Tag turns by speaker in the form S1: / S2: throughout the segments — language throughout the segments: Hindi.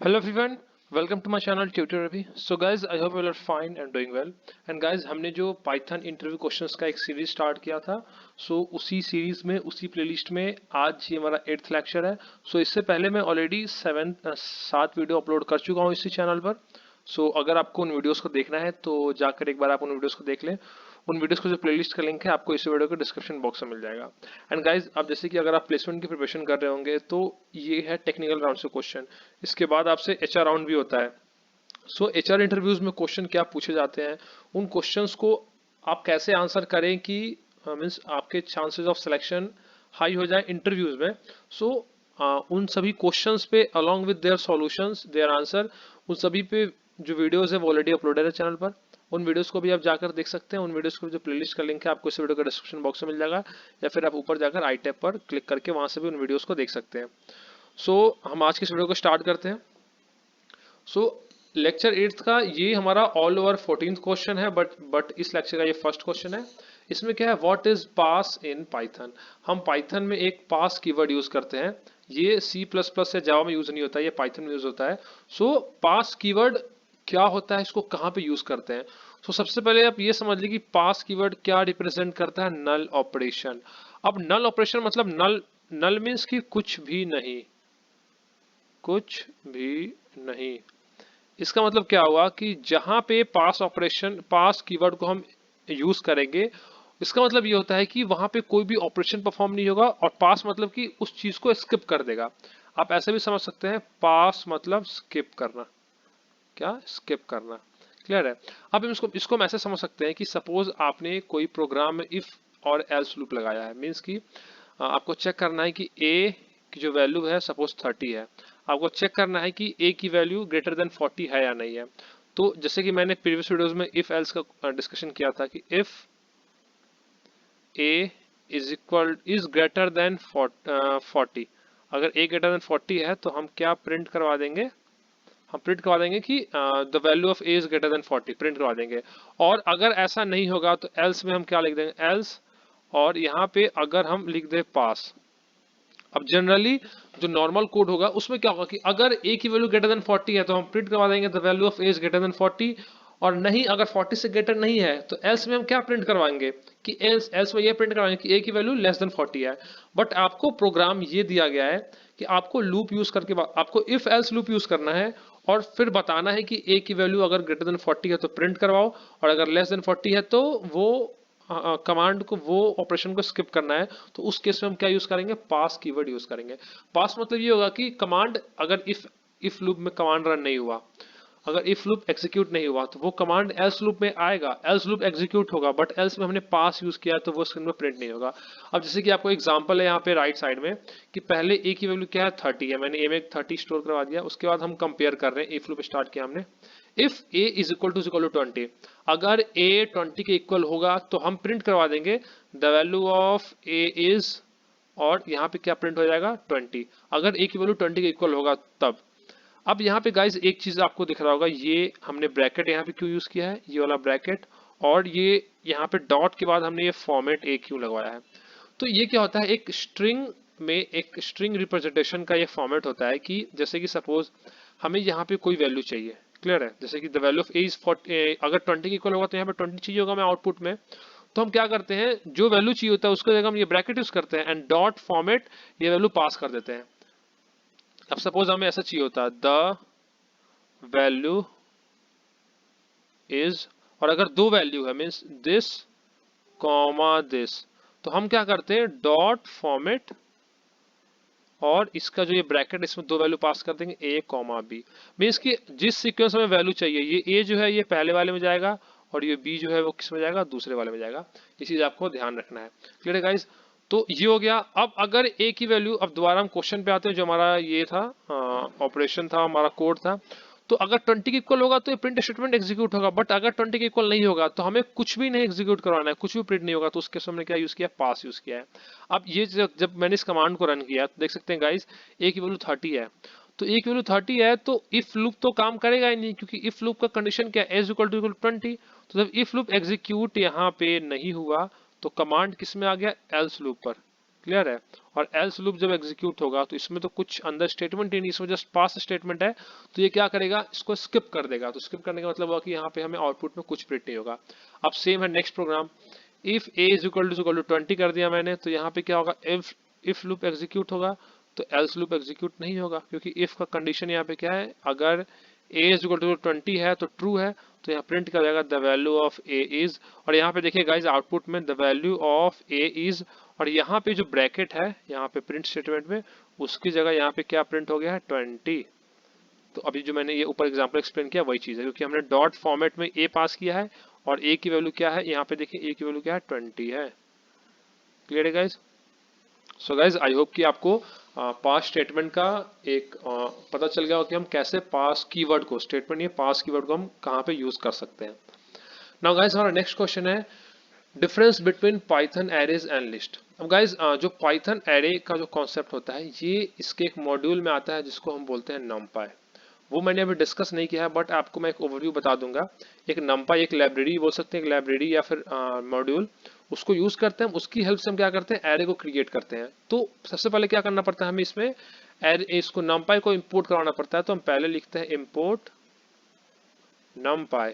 S1: Hello everyone, welcome to my channel Tutor Ravi. So guys, I hope you all are fine and doing well. And guys, हमने जो Python इंटरव्यू क्वेश्चंस का एक सीरीज स्टार्ट किया था, उसी सीरीज में उसी प्लेलिस्ट में आज ये हमारा 8th लेक्चर है. इससे पहले मैं ऑलरेडी 7 वीडियो अपलोड कर चुका हूँ इसी चैनल पर. अगर आपको उन वीडियोस को देखना है तो जाकर एक बार आप उन वीडियोस को देख लें. उन वीडियोस को जो प्लेलिस्ट का लिंक है आपको इस वीडियो के डिस्क्रिप्शन बॉक्स में मिल जाएगा. एंड गाइज, अब जैसे कि अगर आप प्लेसमेंट की प्रिपरेशन कर रहे होंगे तो ये है टेक्निकल राउंड से क्वेश्चन. इसके बाद आपसे एचआर राउंड भी होता है. एचआर इंटरव्यूज में क्वेश्चन क्या पूछे जाते हैं, उन क्वेश्चंस को आप कैसे आंसर करें कि मीन्स आपके चांसेस ऑफ सिलेक्शन हाई हो जाए इंटरव्यूज में. उन सभी क्वेश्चंस पे along with their solutions their answer, उन सभी पे जो वीडियोस है वो ऑलरेडी अपलोडेड है चैनल पर. उन वीडियोस को भी आप जाकर देख सकते हैं. उन वीडियोस को जो प्लेलिस्ट का लिंक है आपको इस वीडियो के डिस्क्रिप्शन बॉक्स में मिल जाएगा, या फिर आप ऊपर जाकर आई टैब पर क्लिक करके वहां से भी उन वीडियोस को देख सकते हैं. हम आज की इस वीडियो को स्टार्ट करते हैं. लेक्चर 8th का ये हमारा ऑल ओवर 14th क्वेश्चन है, बट इस लेक्चर का ये फर्स्ट क्वेश्चन है. इसमें क्या है, what is pass in Python. हम पाइथन में एक पास कीवर्ड यूज करते हैं. ये C++ या जावा में यूज नहीं होता है, ये पाइथन में यूज होता है. पास कीवर्ड क्या होता है, इसको कहाँ पे यूज करते हैं. सबसे पहले आप ये समझ लीजिए कि पास कीवर्ड क्या रिप्रेजेंट करता है. नल ऑपरेशन. अब नल ऑपरेशन मतलब नल नल मीन्स कि कुछ भी नहीं, कुछ भी नहीं. इसका मतलब क्या हुआ कि जहां पे पास ऑपरेशन, पास कीवर्ड को हम यूज करेंगे, इसका मतलब ये होता है कि वहां पे कोई भी ऑपरेशन परफॉर्म नहीं होगा. और पास मतलब कि उस चीज को स्किप कर देगा. आप ऐसे भी समझ सकते हैं, पास मतलब स्किप करना. क्या स्किप करना, क्लियर है. अब हम इसको हम ऐसे समझ सकते हैं कि सपोज आपने कोई प्रोग्राम में इफ और एल्स लूप लगाया है. मीन्स कि आपको चेक करना है कि ए की जो वैल्यू है सपोज 30 है. आपको चेक करना है कि ए की वैल्यू ग्रेटर देन 40 है या नहीं है. तो जैसे कि मैंने प्रीवियस वीडियोस में इफ एल्स का डिस्कशन किया था कि if a is greater than 40, अगर ए ग्रेटर देन 40 है तो हम क्या प्रिंट करवा देंगे, हम प्रिंट करवा देंगे कि the value of A is greater than 40, print करवा देंगे. और अगर ऐसा नहीं होगा तो एल्स में हम क्या लिख देंगे, एल्स. और यहाँ पे अगर हम लिख दे पास. अब जनरली जो नॉर्मल कोड होगा उसमें क्या होगा कि अगर ए की वैल्यू ग्रेटर देन 40 है तो हम प्रिंट करवा देंगे the value of A is greater than 40. और नहीं, अगर 40 से ग्रेटर नहीं है तो एल्स में हम क्या प्रिंट करवाएंगे कि एल्स में ये प्रिंट करवाएंगे कि ए की वैल्यू लेस देन 40 है. बट आपको प्रोग्राम ये दिया गया है कि आपको लूप यूज करके आपको इफ एल्स लूप यूज करना है और फिर बताना है कि ए की वैल्यू अगर ग्रेटर देन 40 है तो प्रिंट करवाओ, और अगर लेस देन 40 है तो वो कमांड को, वो ऑपरेशन को स्किप करना है. तो उस केस में हम क्या यूज करेंगे, पास कीवर्ड यूज करेंगे. पास मतलब ये होगा कि कमांड, अगर इफ लूप में कमांड रन नहीं हुआ, अगर इफ लूप एग्जीक्यूट नहीं हुआ तो वो कमांड एल्स लूप में आएगा, एल्स लूप एग्जीक्यूट होगा, बट एल्स में हमने पास यूज किया तो वो स्क्रीन में प्रिंट नहीं होगा. अब जैसे कि आपको एग्जांपल है यहाँ पे राइट साइड में कि पहले ए की वैल्यू क्या है, 30 है. मैंने ए में 30 स्टोर करवा दिया. उसके बाद हम कंपेयर कर रहे हैं, इफ लूप स्टार्ट किया हमने. If a is equal to 20, अगर ए 20 के इक्वल होगा तो हम प्रिंट करवा देंगे the value of A is, और यहाँ पे क्या प्रिंट हो जाएगा, 20. अगर ए की वैल्यू 20 के इक्वल होगा तब. अब यहाँ पे गाइज एक चीज आपको दिख रहा होगा, ये हमने ब्रैकेट यहाँ पे क्यों यूज किया है, ये वाला ब्रैकेट. और ये यहाँ पे डॉट के बाद हमने ये फॉर्मेट ए क्यों लगवाया है. तो ये क्या होता है, एक स्ट्रिंग में एक स्ट्रिंग रिप्रेजेंटेशन का ये फॉर्मेट होता है कि जैसे कि सपोज हमें यहाँ पे कोई वैल्यू चाहिए, क्लियर है. जैसे कि the value of A is 40, अगर 20 के इक्वल होगा तो यहाँ पे 20 चाहिए होगा मैं आउटपुट में. तो हम क्या करते हैं, जो वैल्यू चाहिए होता है उसको जगह हम ये ब्रैकेट यूज करते हैं एंड डॉट फॉर्मेट ये वैल्यू पास कर देते हैं. अब सपोज हमें ऐसा चाहिए होता है द वैल्यू इज, और अगर दो वैल्यू है मीन्स दिस कॉमा दिस, तो हम क्या करते हैं डॉट फॉर्मेट, और इसका जो ये ब्रैकेट इसमें दो वैल्यू पास कर देंगे ए कॉमा बी. मीन्स कि जिस सीक्वेंस में वैल्यू चाहिए, ये ए जो है ये पहले वाले में जाएगा और ये बी जो है वो किस में जाएगा, दूसरे वाले में जाएगा. ये चीज आपको ध्यान रखना है, क्लियर है गाइज. तो ये हो गया. अब अगर ए की वैल्यू, अब दोबारा हम क्वेश्चन पे आते हैं जो हमारा ये था, ऑपरेशन था, हमारा कोड था. तो अगर 20 के इक्वल होगा तो ये प्रिंट स्टेटमेंट एग्जीक्यूट होगा, बट अगर 20 के इक्वल नहीं होगा तो हमें कुछ भी नहीं एग्जीक्यूट करवाना है, कुछ भी प्रिंट नहीं होगा. तो उसके हमने क्या यूज किया, पास यूज किया है. अब ये जब मैंने इस कमांड को रन किया तो देख सकते हैं गाइस, ए की वैल्यू 30 है. तो ए की वैल्यू 30 है तो इफ लूप तो काम करेगा ही नहीं, क्योंकि इफ लूप का कंडीशन क्या है, एज इक्वल टू 20. तो जब इफ लूप एग्जीक्यूट यहाँ पे नहीं हुआ तो कमांड किस में आ गया, एल्स लूप पर. क्लियर है। और एल्स लूप जब एग्जीक्यूट होगा तो इसमें तो कुछ अंदर स्टेटमेंट ही नहीं, इसमें जस्ट पास स्टेटमेंट है, तो ये क्या करेगा, इसको स्किप कर देगा। तो स्किप करने का मतलब हुआ कि यहाँ पे हमें आउटपुट में कुछ प्रिंट नहीं होगा। अब सेम है next program, if a is equal to 20 कर दिया मैंने, तो यहाँ पे क्या होगा, इफ लूप एग्जीक्यूट होगा तो एल्स लूप एग्जीक्यूट नहीं होगा, क्योंकि इफ का कंडीशन यहाँ पे क्या है, अगर ए इज इक्वल टू 20 है तो ट्रू है, तो यहाँ प्रिंट कर जाएगा the value of A is. और यहाँ पे देखिए गाइज आउटपुट में the value of A is, और यहाँ पे जो ब्रैकेट है यहाँ पे प्रिंट स्टेटमेंट में, उसकी जगह यहाँ पे क्या प्रिंट हो गया है, 20। तो अभी जो मैंने ये ऊपर एग्जांपल एक्सप्लेन किया वही चीज है, क्योंकि हमने डॉट फॉर्मेट में ए पास किया है और ए की वैल्यू क्या है, यहाँ पे देखिए ए की वैल्यू क्या है, 20 है। क्लियर है guys. So guys I hope कि आपको पास स्टेटमेंट का एक पता चल गया हो कि हम कैसे पास कीवर्ड को, स्टेटमेंट ये पास कीवर्ड को हम कहाँ पे यूज कर सकते हैं। नाउ गाइज हमारा नेक्स्ट क्वेश्चन है difference between Python arrays and list. अब गाइज जो पाइथन एरे का जो कॉन्सेप्ट होता है ये इसके एक मॉड्यूल में आता है जिसको हम बोलते हैं नमपाई। वो मैंने अभी डिस्कस नहीं किया है, बट आपको मैं एक ओवरव्यू बता दूंगा। एक नमपाई एक लाइब्रेरी बोल सकते हैं, एक लाइब्रेरी या फिर मॉड्यूल, उसको यूज करते हैं, उसकी हेल्प से हम क्या करते हैं, एरे को क्रिएट करते हैं। तो सबसे पहले क्या करना पड़ता है हमें इसमें, एरे इसको नमपाई को इंपोर्ट करवाना पड़ता है। तो हम पहले लिखते हैं इंपोर्ट नमपाई,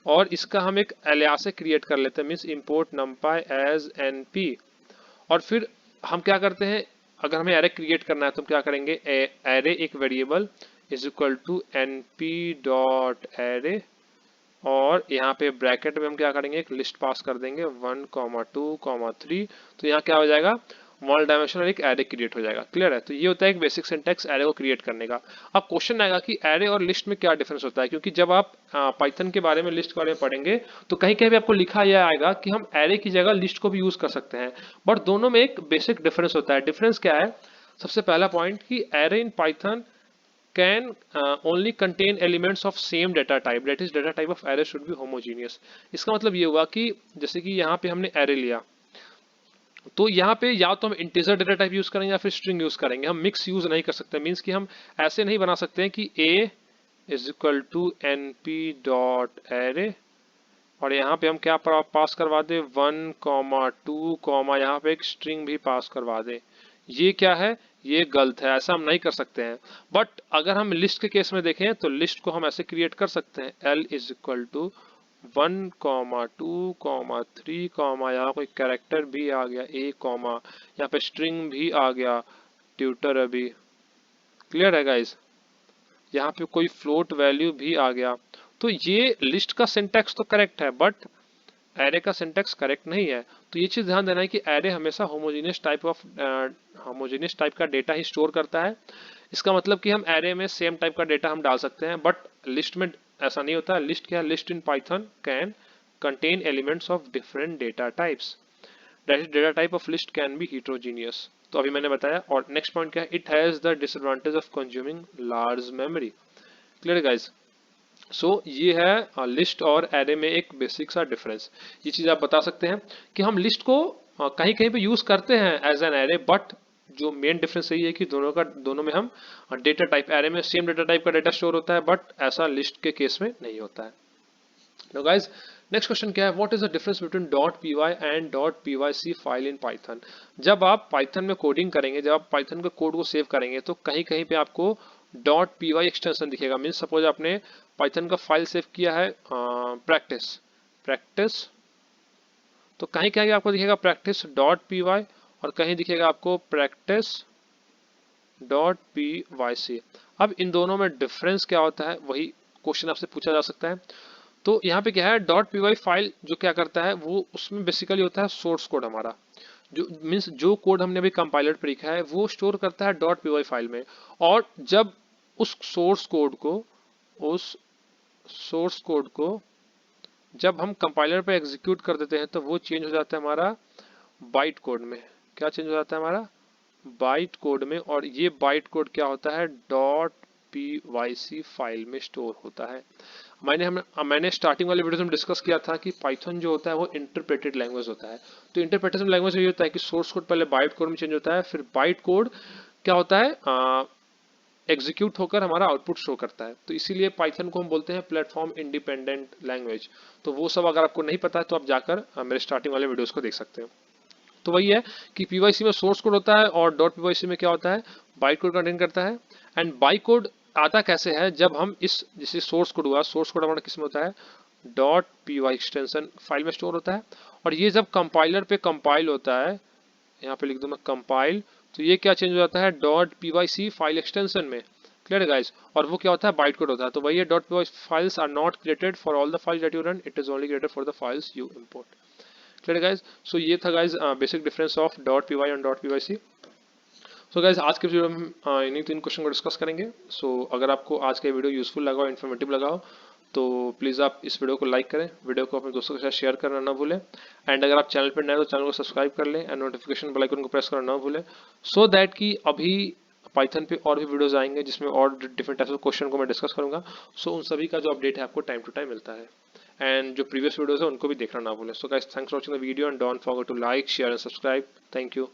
S1: और इसका हम एक एलियास क्रिएट कर लेते हैं, means import numpy as np. और फिर हम क्या करते हैं, अगर हमें एरे क्रिएट करना है तो हम क्या करेंगे, एरे एक variable is equal to np dot array, और यहाँ पे ब्रैकेट में हम क्या करेंगे, एक लिस्ट पास कर देंगे 1, 2, 3। तो यहाँ क्या हो जाएगा, वन डायमेंशनल एक एरे क्रिएट हो जाएगा। क्लियर है। तो ये होता है एक बेसिक सिंटैक्स एरे को क्रिएट करने का। अब क्वेश्चन आएगा कि एरे और लिस्ट में क्या डिफरेंस होता है, क्योंकि जब आप पाइथन के बारे में, लिस्ट के बारे में पढ़ेंगे तो कहीं कहीं भी आपको लिखा यह आएगा कि हम एरे की जगह लिस्ट को भी यूज कर सकते हैं, बट दोनों में एक बेसिक डिफरेंस होता है। डिफरेंस क्या है, सबसे पहला पॉइंट कि array in Python can only contain elements of same data type, that is data type of array should be homogeneous। इसका मतलब ये हुआ कि जैसे कि यहाँ पे हमने array लिया, तो यहाँ पे या तो हम इंटीजर डेटा टाइप यूज करेंगे या फिर स्ट्रिंग यूज करेंगे, हम मिक्स यूज नहीं कर सकते। मीन्स कि हम ऐसे नहीं बना सकते हैं कि a is equal to n p dot array, और यहाँ पे हम क्या पास करवा दे 1, 2, यहाँ पे एक स्ट्रिंग भी पास करवा दे। ये क्या है, ये गलत है, ऐसा हम नहीं कर सकते हैं। बट अगर हम लिस्ट के केस में देखें तो लिस्ट को हम ऐसे क्रिएट कर सकते हैं, l इज इक्वल टू 1, 2, 3, यहाँ कोई कैरेक्टर भी आ गया a, यहाँ पे स्ट्रिंग भी आ गया ट्यूटर अभी। क्लियर है गाइज, यहाँ पे कोई फ्लोट वैल्यू भी आ गया। तो ये लिस्ट का सिंटैक्स तो करेक्ट है, बट एरे का सिंटैक्स करेक्ट नहीं है। तो ये चीज ध्यान देना है कि एरे हमेशा होमोजेनियस टाइप का डेटा ही स्टोर करता है। इसका मतलब कि हम एरे में सेम टाइप का डेटा हम डाल सकते हैं, बट लिस्ट में ऐसा नहीं होता। लिस्ट क्या है, list in Python can contain elements of different data types, that is data type of list can be heterogeneous। तो अभी मैंने बताया। और नेक्स्ट पॉइंट क्या है, it has the disadvantage of consuming large memory. Clear guys. So ये है लिस्ट और एरे में एक बेसिक सा डिफरेंस। ये चीज आप बता सकते हैं कि हम लिस्ट को कहीं कहीं पे यूज करते हैं एज एन एरे, बट जो मेन डिफरेंस यही है कि दोनों में हम डेटा टाइप, एरे में सेम डेटा टाइप का डेटा स्टोर होता है, बट ऐसा लिस्ट के केस में नहीं होता है। Now guys, नेक्स्ट क्वेश्चन क्या है, what is the difference between dot p y and dot p y c file in Python. जब आप पाइथन में कोडिंग करेंगे, जब आप पाइथन के कोड को सेव करेंगे तो कहीं कहीं पे आपको डॉट पी वाई एक्सटेंशन दिखेगा। मीन्स सपोज आपने पाइथन का फाइल सेव किया है प्रैक्टिस, तो कहीं कहीं आपको दिखेगा प्रैक्टिस डॉट पी वाई, और कहीं दिखेगा आपको practice dot p y c. अब इन दोनों में डिफरेंस क्या होता है, वही क्वेश्चन आपसे पूछा जा सकता है। तो यहाँ पे क्या है, डॉट पी वाई फाइल जो क्या करता है, वो उसमें बेसिकली होता है सोर्स कोड हमारा, जो मीन्स जो कोड हमने अभी कंपाइलर पे लिखा है वो स्टोर करता है डॉट पी वाई फाइल में। और जब उस सोर्स कोड को जब हम कंपाइलर पे एग्जीक्यूट कर देते हैं तो वो चेंज हो जाता है हमारा बाइट कोड में। क्या चेंज हो जाता है हमारा, बाइट कोड में। और ये बाइट कोड क्या होता है, dot p y c file में स्टोर होता है। मैंने स्टार्टिंग वाले वीडियो में डिस्कस किया था कि पाइथन जो होता है वो इंटरप्रेटेड लैंग्वेज होता है। तो इंटरप्रेटेड लैंग्वेज ये होता है कि सोर्स कोड पहले बाइट कोड में चेंज होता है, फिर बाइट कोड क्या होता है, एग्जीक्यूट होकर हमारा आउटपुट शो करता है। तो इसीलिए पाइथन को हम बोलते हैं प्लेटफॉर्म इंडिपेंडेंट लैंग्वेज। तो वो सब अगर आपको नहीं पता है तो आप जाकर मेरे स्टार्टिंग वाले वीडियोस को देख सकते हैं। तो वही है कि पीवाईसी में सोर्स कोड होता है और डॉट पीवाईसी में क्या होता है, बाइट कोड कंटेन करता है। एंड बाइट कोड आता कैसे है, जब हम इस जैसे सोर्स कोड हुआ, सोर्स कोड हमारा किस में होता है, डॉट पीवाई एक्सटेंशन फाइल में स्टोर होता है, और ये जब कंपाइलर पे कंपाइल होता है, यहाँ पे लिख दूं मैं कंपाइल, तो ये क्या चेंज हो जाता है, डॉट पीवाईसी फाइल एक्सटेंशन में। क्लियर है गाइस, और वो क्या होता है, बाइट कोड होता है। तो वही है, dot PY files are not created for all the files that you run, it is only created for the files you import. Clear guys, so ये था guys basic difference of dot PY and dot PYC. So guys आज के वीडियो में हम इन्हीं तीन क्वेश्चन को डिस्कस करेंगे। सो अगर आपको आज का वीडियो यूजफुल लगा हो, इन्फॉर्मेटिव लगा हो, तो प्लीज़ आप इस वीडियो को लाइक करें, वीडियो को अपने दोस्तों के साथ शेयर करना ना भूलें। एंड अगर आप चैनल पर नए हो तो चैनल को सब्सक्राइब कर लें एंड नोटिफिकेशन बेल आइकन को प्रेस करना ना भूलें, सो दैट कि अभी पाइथन पे और भी वीडियोस आएंगे जिसमें और डिफरेंट टाइप्स ऑफ क्वेश्चन को मैं डिस्कस करूंगा। सो उन सभी का जो अपडेट है आपको टाइम टू टाइम मिलता है, एंड जो प्रीवियस वीडियोस है उनको भी देखना ना भूलें। So guys thanks for watching the video and don't forget to like, share and subscribe. Thank you.